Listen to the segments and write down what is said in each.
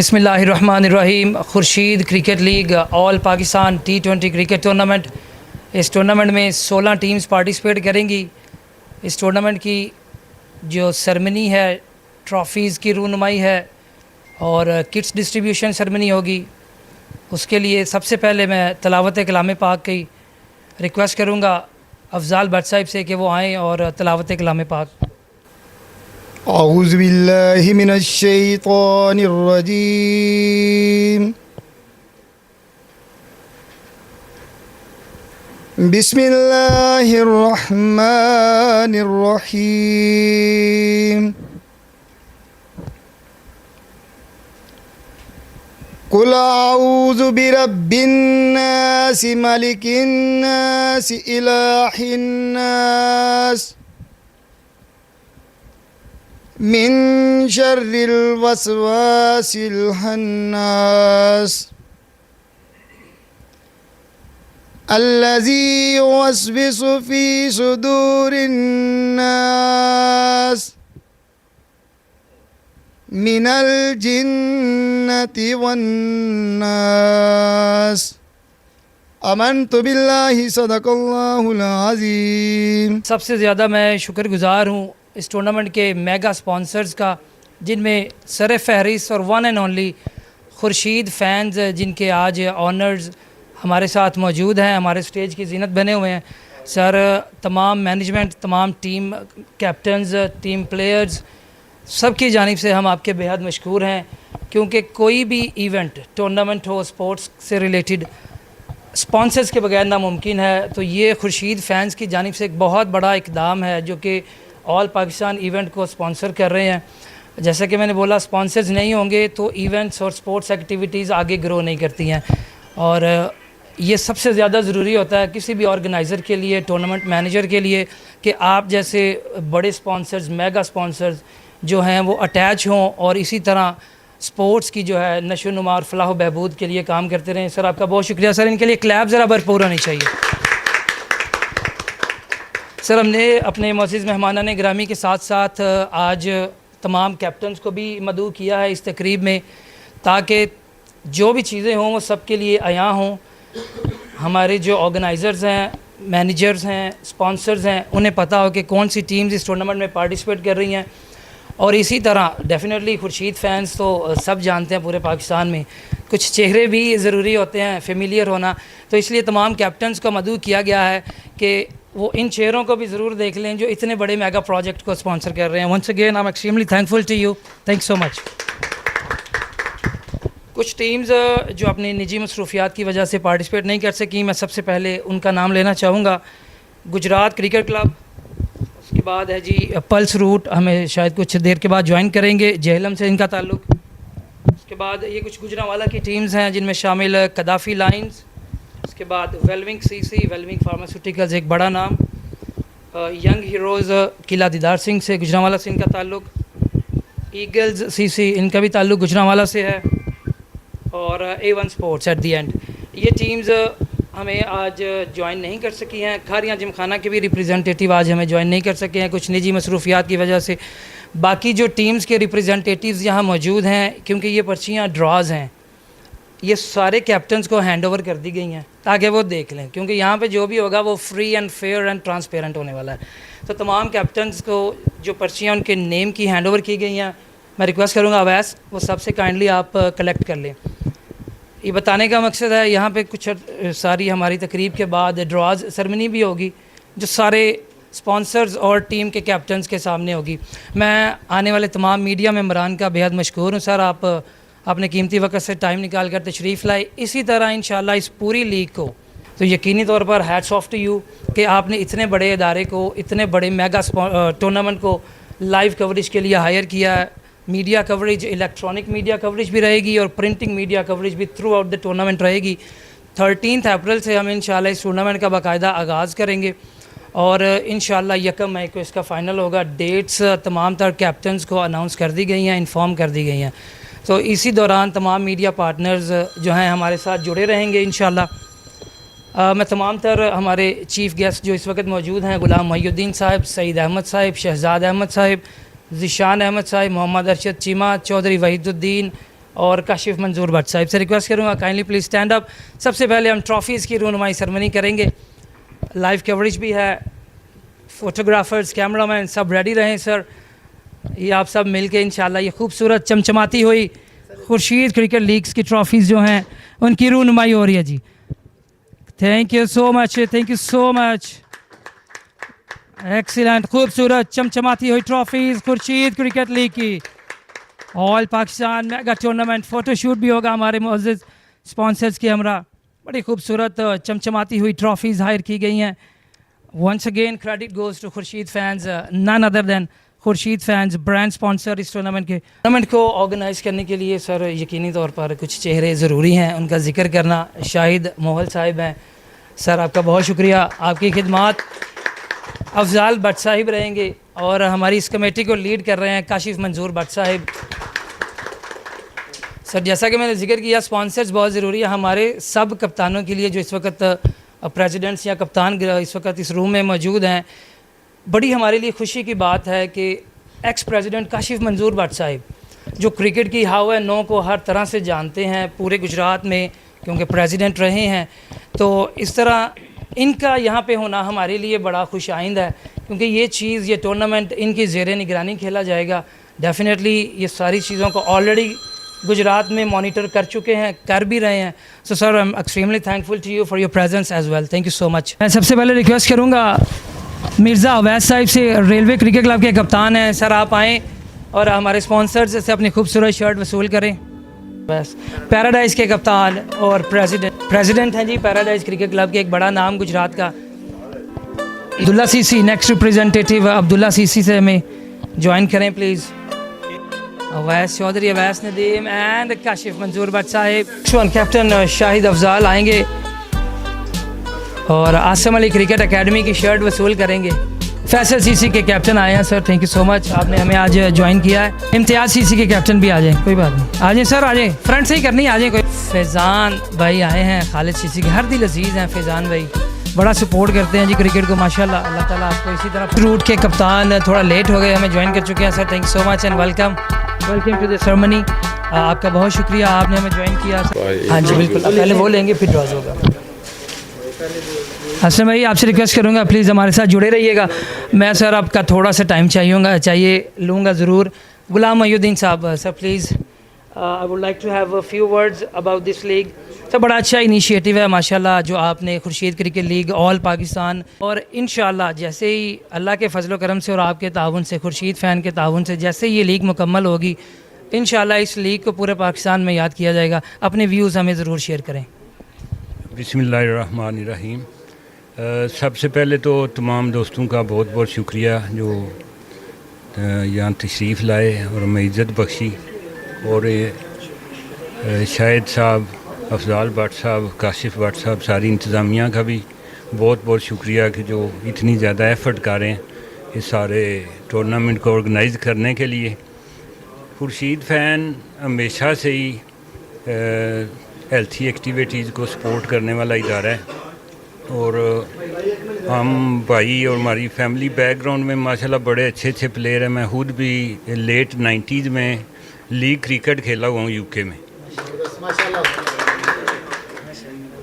बिस्मिल्लाहिर्रहमानिर्रहीम। Khurshid cricket league all Pakistan T20 cricket tournament, इस tournament में 16 टीम्स पार्टिसिपेट करेंगी। इस टूर्नामेंट की जो सेरेमनी है, ट्रॉफ़ीज़ की रूनुमाई है और किट्स डिस्ट्रीब्यूशन सेरेमनी होगी। उसके लिए सबसे पहले मैं तलावत कलाम पाक की रिक्वेस्ट करूँगा अफ़ज़ाल भट्ट साहिब से कि वो आएँ और तलावत कलाम पाक। औज़ु बिल्लाहि मिनश शैतानिर रजीम। बिस्मिल्लाहिर रहमानिर रहीम। कुल औज़ु बिरब्बिन नास मलिकिन नास इलाहिन नास मिन शर्रिल वसवासिल हन्नास अल्लज़ी युवस्विसु फ़ी सुदूरिन नास मिनल जिन्नति वन्नास। अमन्तु बिल्लाहि सदक़ल्लाहुल अज़ीम। सबसे ज़्यादा मैं शुक्रगुज़ार हूँ इस टूर्नामेंट के मेगा स्पॉन्सर्स का, जिनमें सर फहरिस्त और one and only Khurshid fans, जिनके आज ऑनर्स हमारे साथ मौजूद हैं, हमारे स्टेज की जीनत बने हुए हैं। सर, तमाम मैनेजमेंट, तमाम टीम कैप्टन्स, टीम प्लेयर्स, सब की जानिब से हम आपके बेहद मशकूर हैं, क्योंकि कोई भी इवेंट, टूर्नामेंट हो स्पोर्ट्स से रिलेटेड, स्पॉन्सर्स के बगैर नामुमकिन है। तो ये खुर्शीद फैंस की जानिब से एक बहुत बड़ा इक़दाम है जो कि ऑल पाकिस्तान इवेंट को स्पॉन्सर कर रहे हैं। जैसा कि मैंने बोला, स्पॉन्सर्स नहीं होंगे तो इवेंट्स और स्पोर्ट्स एक्टिविटीज़ आगे ग्रो नहीं करती हैं, और ये सबसे ज़्यादा ज़रूरी होता है किसी भी ऑर्गेनाइज़र के लिए, टूर्नामेंट मैनेजर के लिए, कि आप जैसे बड़े स्पॉन्सर्स, मेगा स्पॉन्सर्स जो हैं वो अटैच हों और इसी तरह स्पोर्ट्स की जो है नशो नुमा और फलाह बहबूद के लिए काम करते रहें। सर, आपका बहुत शुक्रिया। सर, इनके लिए क्लैप ज़रा भरपूर होनी चाहिए। सर, हमने अपने मोअज़्ज़िज़ मेहमानान गिरामी के साथ साथ आज तमाम कैप्टन्स को भी मदऊ किया है इस तकरीब में, ताकि जो भी चीज़ें हों वो सब के लिए आया हों। हमारे जो ऑर्गेनाइज़र्स हैं, मैनेजर्स हैं, स्पॉन्सर्स हैं, उन्हें पता हो कि कौन सी टीम्स इस टूर्नामेंट में पार्टिसिपेट कर रही हैं। और इसी तरह डेफिनेटली खुर्शीद फैंस तो सब जानते हैं पूरे पाकिस्तान में, कुछ चेहरे भी ज़रूरी होते हैं, फेमिलियर होना। तो इसलिए तमाम कैप्टन्स को मदऊ किया गया है कि वो इन चेहरों को भी ज़रूर देख लें जो इतने बड़े मेगा प्रोजेक्ट को स्पॉन्सर कर रहे हैं। Once again I am extremely thankful to you. Thank so much. कुछ टीम्स जो अपनी निजी मसरूफियात की वजह से पार्टिसिपेट नहीं कर सकी, मैं सबसे पहले उनका नाम लेना चाहूँगा। गुजरात क्रिकेट क्लब, उसके बाद है जी पल्स रूट, हमें शायद कुछ देर के बाद ज्वाइन करेंगे, जेहलम से इनका ताल्लुक़। उसके बाद ये कुछ गुजरांवाला की टीम्स हैं जिनमें शामिल कदाफ़ी लाइन्स, उसके बाद वेलविंग सीसी, वेलविंग फार्मास्यूटिकल्स एक बड़ा नाम, यंग हीरोज़ किला दीदार सिंह से, गुजरांवाला से इनका ताल्लुक़, ईगल्स सीसी, इनका भी ताल्लुक़ गुजरांवाला से है, और A1 sports at the and. ये टीम्स हमें आज ज्वाइन नहीं कर सकी हैं। खारियाँ जिमखाना के भी रिप्रेजेंटेटिव आज हमें ज्वाइन नहीं कर सके हैं कुछ निजी मसरूफियात की वजह से। बाकी जो टीम्स के रिप्रेजेंटेटिव्स यहाँ मौजूद हैं, क्योंकि ये पर्चियाँ ड्रॉज़ हैं, ये सारे कैप्टन्स को हैंड ओवर कर दी गई हैं ताकि वो देख लें, क्योंकि यहाँ पे जो भी होगा वो free and fair and transparent होने वाला है। तो तमाम कैप्टन्स को जो पर्चियाँ उनके नेम की हैंड ओवर की गई हैं, मैं रिक्वेस्ट करूँगा अवैस वो सबसे काइंडली आप कलेक्ट कर लें। ये बताने का मकसद है, यहाँ पे कुछ सारी हमारी तकरीब के बाद ड्रॉज़ सेरेमनी भी होगी जो सारे स्पॉन्सर्स और टीम के कैप्टन्स के सामने होगी। मैं आने वाले तमाम मीडिया मेंबरान का बेहद मशकूर हूँ। सर, आप अपने कीमती वक्त से टाइम निकाल कर तशरीफ़ लाए। इसी तरह इंशाल्लाह इस पूरी लीग को तो यकीनी तौर पर हैट्स ऑफ टू यू कि आपने इतने बड़े इदारे को, इतने बड़े मेगा टूर्नामेंट को लाइव कवरेज के लिए हायर किया है। Media coverage, electronic media coverage भी रहेगी और प्रिंटिंग मीडिया कवरेज भी थ्रू आउट द टूर्नामेंट रहेगी। 13 अप्रैल से हम इंशाल्लाह इस टूर्नामेंट का बाकायदा आगाज़ करेंगे और इंशाल्लाह 1 मई को इसका फ़ाइनल होगा। डेट्स तमाम तर कैप्टन्स को अनाउंस कर दी गई हैं, इन्फॉर्म कर दी गई हैं। तो इसी दौरान तमाम मीडिया पार्टनर्स जो हैं हमारे साथ जुड़े रहेंगे इंशाल्लाह। मैं तमाम तर हमारे चीफ़ गेस्ट जो इस वक्त मौजूद हैं, गुलाम मोहिउद्दीन साहब, सईद अहमद साहब, शहजाद अहमद साहब, ज़ीशान अहमद साहब, मोहम्मद अरशद चीमा, चौधरी वहीदुद्दीन और काशिफ मंजूर भट्ट साहिब से रिक्वेस्ट करूँगा काइंडली प्लीज़ स्टैंड अप। सबसे पहले हम ट्रॉफ़ीज़ की रूनुमाई सेरेमनी करेंगे, लाइव कवरेज भी है, फ़ोटोग्राफ़र्स कैमरामैन सब रेडी रहें सर। ये आप सब मिलके इंशाल्लाह ये खूबसूरत चमचमाती हुई खुर्शीद क्रिकेट लीग्स की ट्रॉफ़ीज़ जो हैं उनकी रूनुमाई हो रही है जी। Thank you so much, thank you so much, excellent, खूबसूरत चमचमाती हुई ट्रॉफ़ीज़ खुर्शीद क्रिकेट लीग की। All Pakistan mega tournament photoshoot भी होगा हमारे मुअज़्ज़िज़ स्पॉन्सर्स के हमरा। बड़ी खूबसूरत चमचमाती हुई ट्रॉफ़ीज़ हायर की गई हैं। Once again credit goes to Khurshid fans, none other than Khurshid fans, brand sponsor इस टूर्नामेंट को ऑर्गेनाइज़ करने के लिए सर यकीनी तौर पर कुछ चेहरे ज़रूरी हैं, उनका जिक्र करना शाहिद मोहल साहिब हैं। सर आपका बहुत शुक्रिया, आपकी खिदमात। अफजाल भट्ट साहिब रहेंगे और हमारी इस कमेटी को लीड कर रहे हैं काशिफ मंजूर भट्ट साहिब। सर जैसा कि मैंने जिक्र किया स्पॉन्सर्स बहुत ज़रूरी है हमारे सब कप्तानों के लिए जो इस वक्त प्रेसिडेंट्स या कप्तान इस वक्त इस रूम में मौजूद हैं। बड़ी हमारे लिए खुशी की बात है कि एक्स प्रेसिडेंट काशिफ मंजूर भट्ट साहिब जो क्रिकेट की हाव है नो को हर तरह से जानते हैं पूरे गुजरात में, क्योंकि प्रेसिडेंट रहे हैं, तो इस तरह इनका यहाँ पे होना हमारे लिए बड़ा खुश आइंद है, क्योंकि ये चीज़ ये टूर्नामेंट इनकी ज़ेर निगरानी खेला जाएगा। डेफिनेटली ये सारी चीज़ों को ऑलरेडी गुजरात में मॉनिटर कर चुके हैं, कर भी रहे हैं। So sir I am extremely thankful to you for your presence as well, thank you so much. मैं सबसे पहले रिक्वेस्ट करूँगा मिर्ज़ा अवैस साहिब से, रेलवे क्रिकेट क्लब के कप्तान हैं, सर आप आएँ और हमारे स्पॉन्सर्स से अपनी खूबसूरत शर्ट वसूल करें। बस पैराडाइज़ के कप्तान और प्रेसिडेंट हैं जी पैराडाइज़ क्रिकेट क्लब के, एक बड़ा नाम गुजरात का। Abdullah CC next representative Abdullah CC से हमें ज्वाइन करें प्लीज़। अवैस चौधरी, अवैस नदीम एंड काशिफ मंजूर भट्ट साहिब। कैप्टन शाहिद अफजाल आएंगे और आसम अली क्रिकेट एकेडमी की शर्ट वसूल करेंगे। फैसल सीसी के कैप्टन आए हैं sir, thank you so much, आपने हमें आज ज्वाइन किया है। इम्तियाज़ सीसी के कैप्टन भी आ जाएँ, कोई बात नहीं, आ जाएँ सर, आ जाएँ, फ्रंट से ही करनी, आ जाएँ। कोई फैज़ान भाई आए हैं, खालिद सीसी के हर दिल अजीज़ हैं फैज़ान भाई, बड़ा सपोर्ट करते हैं जी क्रिकेट को माशाल्लाह। अल्लाह ताला आपको इसी तरह। रूट के कप्तान थोड़ा लेट हो गए, हमें ज्वाइन कर चुके हैं sir, thank you so much and welcome to the ceremony. आपका बहुत शुक्रिया, आपने हमें ज्वाइन किया। हाँ जी बिल्कुल, पहले वो लेंगे फिर ड्रॉज होगा। हसन भाई आपसे रिक्वेस्ट करूँगा प्लीज़ हमारे साथ जुड़े रहिएगा। मैं सर आपका थोड़ा सा टाइम चाहिए लूँगा ज़रूर। Ghulam Mohiuddin Sahab sir please, I would like to have a few words about this league. Sir बड़ा अच्छा इनिशिएटिव है माशाल्लाह जो आपने Khursheed cricket league all Pakistan, और इंशाल्लाह जैसे ही अल्लाह के फजल करम से और आपके ताउन से, खुर्शीद फ़ैन के ताउन से जैसे ये लीग मुकम्मल होगी इंशाल्लाह इस लीग को पूरे पाकिस्तान में याद किया जाएगा। अपने व्यूज़ हमें ज़रूर शेयर करें। बिस्मिल्लाहिर्रहमानिर्रहीम। सबसे पहले तो तमाम दोस्तों का बहुत बहुत शुक्रिया जो यहाँ तशरीफ़ लाए और हमें इज़्ज़त बख्शी, और शाहिद साहब, अफजाल भट्ट साहब, काशिफ भट्ट साहब, सारी इंतज़ामिया का भी बहुत बहुत शुक्रिया कि जो इतनी ज़्यादा एफ़र्ट कर रहे हैं इस सारे टूर्नामेंट को ऑर्गेनाइज़ करने के लिए। खुर्शीद फ़ैन हमेशा से ही हेल्थी एक्टिविटीज़ को सपोर्ट करने वाला इदारा है, और हम भाई और हमारी फैमिली बैकग्राउंड में माशाल्लाह बड़े अच्छे अच्छे प्लेयर हैं। मैं खुद भी लेट 90s में लीग क्रिकेट खेला हुआ हूँ यूके में।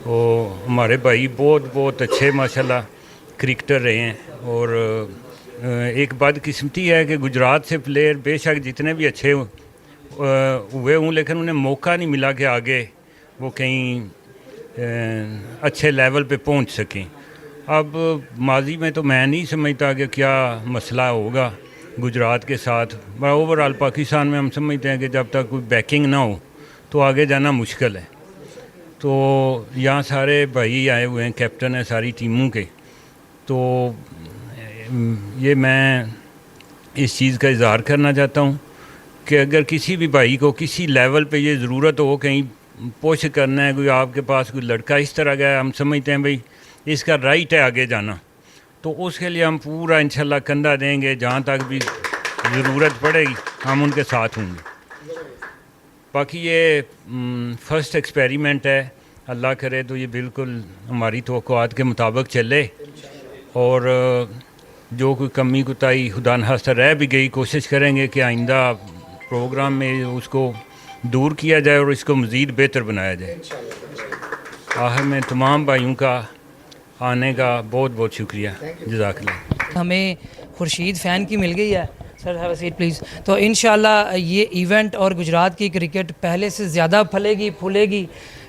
तो हमारे भाई बहुत बहुत अच्छे माशाल्लाह क्रिकेटर रहे हैं, और एक बदकिस्मती है कि गुजरात से प्लेयर बेशक जितने भी अच्छे हुए हूँ लेकिन उन्हें मौका नहीं मिला कि आगे वो कहीं अच्छे लेवल पे पहुंच सकें। अब माजी में तो मैं नहीं समझता कि क्या मसला होगा गुजरात के साथ, ओवरऑल पाकिस्तान में हम समझते हैं कि जब तक कोई बैकिंग ना हो तो आगे जाना मुश्किल है। तो यहाँ सारे भाई आए हुए हैं, कैप्टन हैं सारी टीमों के, तो ये मैं इस चीज़ का इज़हार करना चाहता हूँ कि अगर किसी भी भाई को किसी लेवल पे ये ज़रूरत हो कहीं पुश करना है, कोई आपके पास कोई लड़का इस तरह का है, हम समझते हैं भाई इसका राइट है आगे जाना, तो उसके लिए हम पूरा इंशाल्लाह कंधा देंगे, जहाँ तक भी ज़रूरत पड़ेगी हम उनके साथ होंगे। बाकी ये फ़र्स्ट एक्सपेरिमेंट है, अल्लाह करे तो ये बिल्कुल हमारी तवक्कुआत के मुताबिक चले, और जो कोई कमी कोताही खुदा न खास्ता रह भी गई कोशिश करेंगे कि आइंदा प्रोग्राम में उसको दूर किया जाए और इसको मज़ीद बेहतर बनाया जाए। आखिर में तमाम भाइयों का आने का बहुत बहुत शुक्रिया, जज़ाकल्लाह। हमें खुर्शीद फ़ैन की मिल गई है। Sir have a seat please. तो इंशाल्लाह ये इवेंट और गुजरात की क्रिकेट पहले से ज़्यादा फलेगी फूलेगी।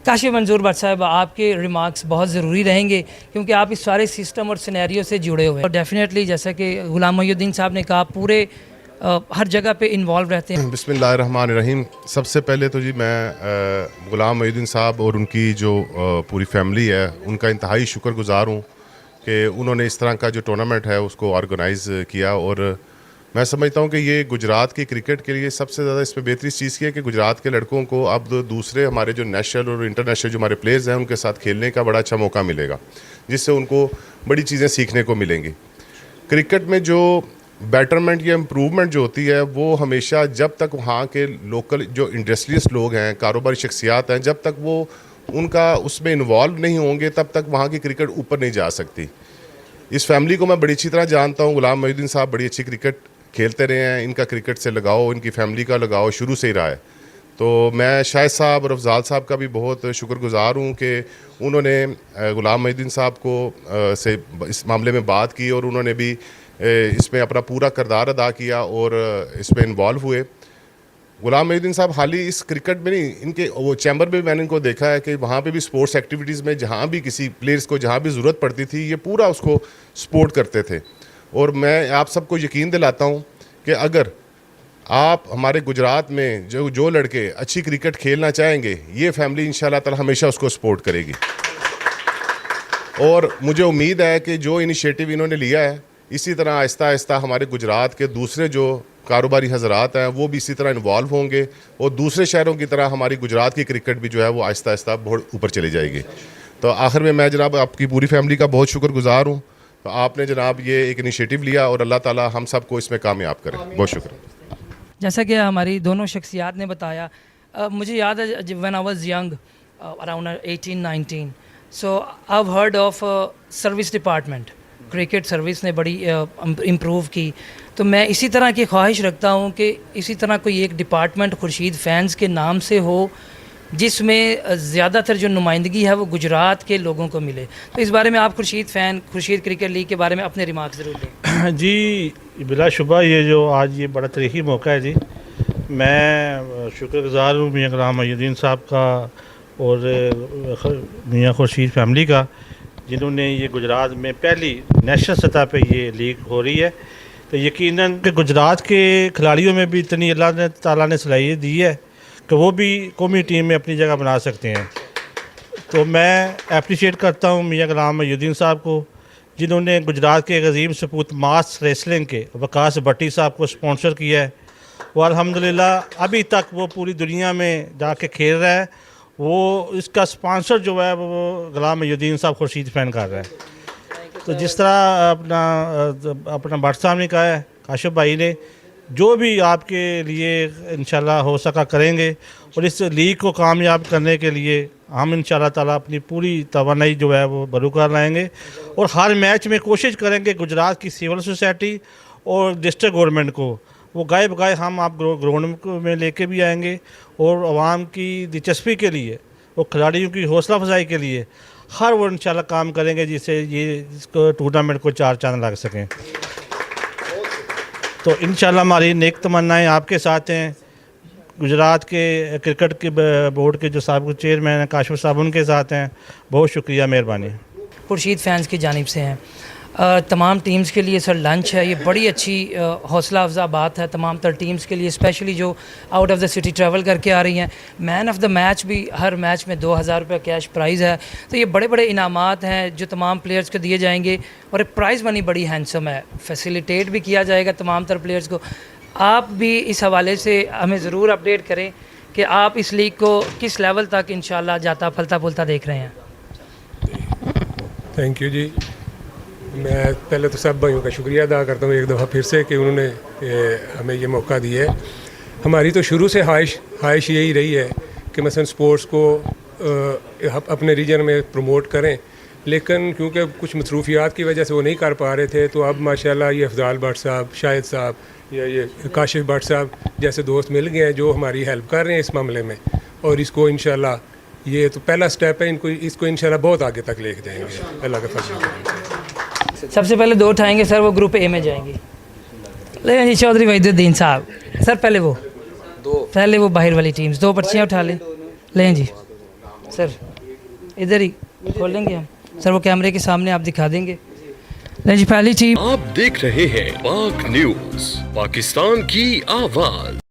काशिफ मंजूर भट्ट साहब, आपके रिमार्क्स बहुत ज़रूरी रहेंगे क्योंकि आप इस सारे सिस्टम और सिनेरियो से जुड़े हुए हैं और डेफिनेटली जैसा कि गुलाम मोहिउद्दीन साहब ने कहा, पूरे हर जगह पे इन्वॉल्व रहते हैं। बिस्मिल्लाहिर्रहमानिर्रहीम। सबसे पहले तो जी मैं गुलाम मोहिउद्दीन साहब और उनकी जो पूरी फैमिली है उनका इंतहाई शुक्रगुज़ार हूँ कि उन्होंने इस तरह का जो टूर्नामेंट है उसको ऑर्गेनाइज़ किया। और मैं समझता हूँ कि ये गुजरात की क्रिकेट के लिए सबसे ज़्यादा इसमें बेहतरीन चीज़ की है कि गुजरात के लड़कों को अब दूसरे हमारे जो नेशनल और इंटरनेशनल जो हमारे प्लेयर्स हैं उनके साथ खेलने का बड़ा अच्छा मौका मिलेगा, जिससे उनको बड़ी चीज़ें सीखने को मिलेंगी। क्रिकेट में जो बेटरमेंट या इम्प्रूवमेंट जो होती है वो हमेशा जब तक वहाँ के लोकल जो इंडस्ट्रियलिस्ट लोग हैं, कारोबारी शख्सियात हैं, जब तक वो उनका उसमें इन्वॉल्व नहीं होंगे तब तक वहाँ की क्रिकेट ऊपर नहीं जा सकती। इस फैमिली को मैं बड़ी अच्छी तरह जानता हूँ। गुलाम मोहिउद्दीन साहब बड़ी अच्छी क्रिकेट खेलते रहे हैं, इनका क्रिकेट से लगाओ, इनकी फैमिली का लगाओ शुरू से ही रहा है। तो मैं शाहिद साहब और अफजाल साहब का भी बहुत शुक्रगुज़ार हूँ कि उन्होंने गुलाम मोहिउद्दीन साहब को से इस मामले में बात की और उन्होंने भी इसमें अपना पूरा किरदार अदा किया और इसमें इन्वॉल्व हुए। गुलाम मोहिउद्दीन साहब हाल ही इस क्रिकेट में नहीं, इनके वो चैम्बर में मैंने इनको देखा है कि वहाँ पे भी स्पोर्ट्स एक्टिविटीज़ में जहाँ भी किसी प्लेयर्स को जहाँ भी ज़रूरत पड़ती थी ये पूरा उसको सपोर्ट करते थे। और मैं आप सबको यकीन दिलाता हूँ कि अगर आप हमारे गुजरात में जो लड़के अच्छी क्रिकेट खेलना चाहेंगे, ये फैमिली इंशाल्लाह ताला हमेशा उसको सपोर्ट करेगी। और मुझे उम्मीद है कि जो इनिशिएटिव इन्होंने लिया है इसी तरह आहिस्ता आहिस्ता हमारे गुजरात के दूसरे जो कारोबारी हजरात हैं वो भी इसी तरह इन्वॉल्व होंगे और दूसरे शहरों की तरह हमारी गुजरात की क्रिकेट भी जो है वो आहिस्ता आहिस्ता बहुत ऊपर चली जाएगी। तो आखिर में मैं जनाब आपकी पूरी फैमिली का बहुत शुक्रगुज़ार हूँ। तो आपने जनाब ये एक इनिशिएटिव लिया और अल्लाह ताला हम सब को इसमें कामयाब करे। बहुत शुक्रिया। जैसा कि हमारी दोनों शख्सियात ने बताया, मुझे याद है when I was young around 18-19, so I have heard of service department. Cricket service ने बड़ी इम्प्रूव की, तो मैं इसी तरह की ख्वाहिश रखता हूँ कि इसी तरह कोई एक डिपार्टमेंट खुर्शीद फैंस के नाम से हो जिसमें ज़्यादातर जो नुमाइंदगी है वो गुजरात के लोगों को मिले। तो इस बारे में आप खुर्शीद क्रिकेट लीग के बारे में अपने रिमार्क ज़रूर दें। जी बिलाशुबा ये जो आज ये बड़ा तारीख़ी मौका है जी, मैं शुक्रगुज़ार हूँ मियाँ गुलाम मोहिउद्दीन साहब का और मियाँ खुर्शीद फैमिली का, जिन्होंने ये गुजरात में पहली नेशनल सतह पे ये लीग हो रही है। तो यकीनन कि गुजरात के खिलाड़ियों में भी इतनी अल्लाह ताला ने सलाहियत दी है कि वो भी कौमी टीम में अपनी जगह बना सकते हैं। तो मैं अप्रिशिएट करता हूँ मियाँ गुलाम मोहिउद्दीन साहब को, जिन्होंने गुजरात के अजीम सपूत मास रेसलिंग के वकास भट्टी साहब को स्पॉन्सर किया है और अल्हम्दुलिल्लाह अभी तक वो पूरी दुनिया में जाके खेल रहा है। वो इसका स्पॉन्सर जो है वो गुलाम मोहिउद्दीन साहब खुर्शीद फ़ैन कर रहा है। तो जिस तरह अपना भट्ट साहब ने कहा है, काशिफ भाई ने, जो भी आपके लिए इंशाल्लाह हो सका करेंगे और इस लीग को कामयाब करने के लिए हम इंशाल्लाह ताला अपनी पूरी तवानाई जो है वो बरूकार लाएंगे और हर मैच में कोशिश करेंगे गुजरात की सिविल सोसाइटी और डिस्ट्रिक्ट गवर्नमेंट को वो गाए बगाए हम आप ग्राउंड में लेके भी आएंगे और आवाम की दिलचस्पी के लिए और खिलाड़ियों की हौसला अफजाई के लिए हर वो इंशाल्लाह काम करेंगे जिससे ये इसको टूर्नामेंट को चार चांद लग सकें। तो इंशाल्लाह हमारी नेक तमन्नाएं आपके साथ हैं। गुजरात के क्रिकेट के बोर्ड के जो साबिक़ चेयरमैन हैं काशिफ साहब, उनके साथ हैं। बहुत शुक्रिया, मेहरबानी। खुर्शीद फैंस की जानिब से हैं। तमाम टीम्स के लिए सर लंच है, ये बड़ी अच्छी हौसला अफजा बात है तमाम तर टीम्स के लिए, स्पेशली जो out of the city travel करके आ रही हैं। मैन ऑफ द मैच भी हर मैच में 2000 रुपये कैश प्राइज़ है। तो ये बड़े बड़े इनामात हैं जो तमाम प्लेयर्स को दिए जाएंगे और प्राइज़ मनी बड़ी हैंडसम है, फैसिलिटेट भी किया जाएगा तमाम तर प्लेयर्स को। आप भी इस हवाले से हमें ज़रूर अपडेट करें कि आप इस लीग को किस लेवल तक इंशाल्लाह जाता फलता फूलता देख रहे हैं। थैंक यू जी। मैं पहले तो सब भाइयों का शुक्रिया अदा करता हूँ एक दफ़ा फिर से कि उन्होंने हमें ये मौका दिया है। हमारी तो शुरू से ख्वाहिश यही रही है कि मसलन स्पोर्ट्स को अपने रीजन में प्रमोट करें, लेकिन क्योंकि कुछ मसरूफियात की वजह से वो नहीं कर पा रहे थे, तो अब माशाल्लाह ये अफजाल भट्ट साहब, शाहिद साहब, या ये काशिफ भट्ट साहब जैसे दोस्त मिल गए हैं जो हमारी हेल्प कर रहे हैं इस मामले में, और इसको इंशाल्लाह ये तो पहला स्टेप है, इसको इंशाल्लाह बहुत आगे तक लेके जाएंगे अल्लाह के फजल से। सबसे पहले 2 उठाएंगे सर, वो ग्रुप ए में जाएंगी। लेकिन जी चौधरी वहीदुद्दीन साहब सर, पहले वो बाहर वाली टीम्स 2 पर्चियाँ उठा लें। लें जी सर, इधर ही खोलेंगे हम सर, वो कैमरे के सामने आप दिखा देंगे। लें जी पहली टीम। आप देख रहे हैं पाक न्यूज, पाकिस्तान की आवाज।